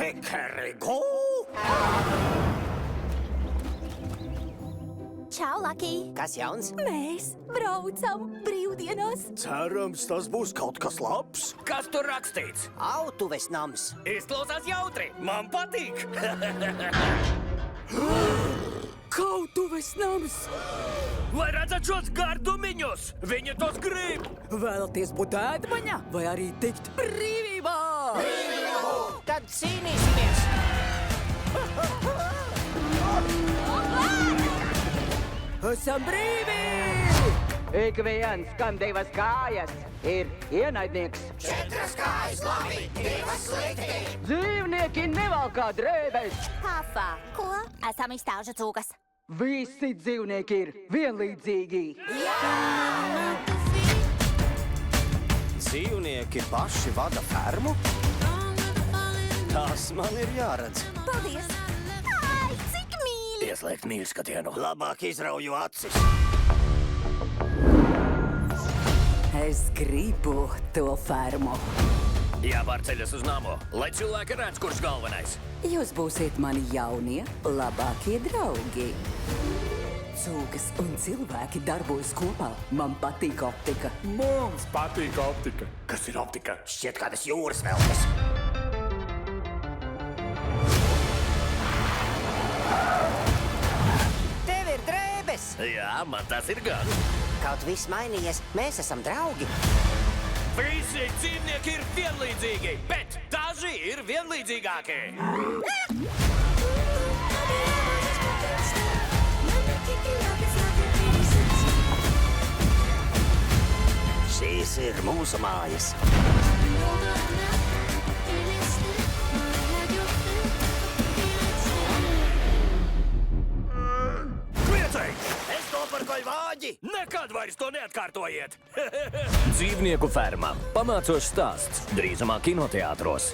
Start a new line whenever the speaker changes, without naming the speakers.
Kikeriku!
Čau, Laki!
Kas jauns?
Mēs braucam brīvdienās!
Cerams, tas būs kaut kas labs.
Kas tur rakstīts?
Autuves nams.
Izklausās jautri. Man patīk.
Kautuves nams!
Vai redzat šos gardumiņus? Viņi tos grib.
Vēlaties būt ēdmaņa vai arī tikt brīvībā?
Tad cīnīsimies!
Esam brīvi! Ik viens, kam divas kājas, ir ienaidnieks.
Četras kājas labi, divas slikti!
Dzīvnieki nevalkā drēbes.
Hafa! Ko? Esam izstāžu cūkas.
Visi dzīvnieki ir vienlīdzīgi.
Dzīvnieki paši vada fermu? Tas man ir jāredz.
Paldies! Ai, cik mīļi!
Ieslēgt mīļskatienu.
Labāk izrauju acis.
Es gribu to fermu.
Jāpārceļas uz namu, lai cilvēki redz, kurš galvenais.
Jūs būsiet mani jaunie, labākie draugi. Cūkas un cilvēki darbojas kopā. Man patīk optika.
Mums patīk optika.
Kas ir optika?
Šķiet kādas jūras veltes. Tev ir drēbes!
Jā, man tas ir gan.
Kaut viss mainījies, mēs esam draugi.
Visi dzīvnieki ir vienlīdzīgi, bet daži ir vienlīdzīgāki.
Šīs ir mūsu mājas.
Kliedzēji!
Es to par koļvāģi!
Nekad vairs to neatkārtojiet! Dzīvnieku ferma. Pamācošs stāsts. Drīzumā kinoteātros.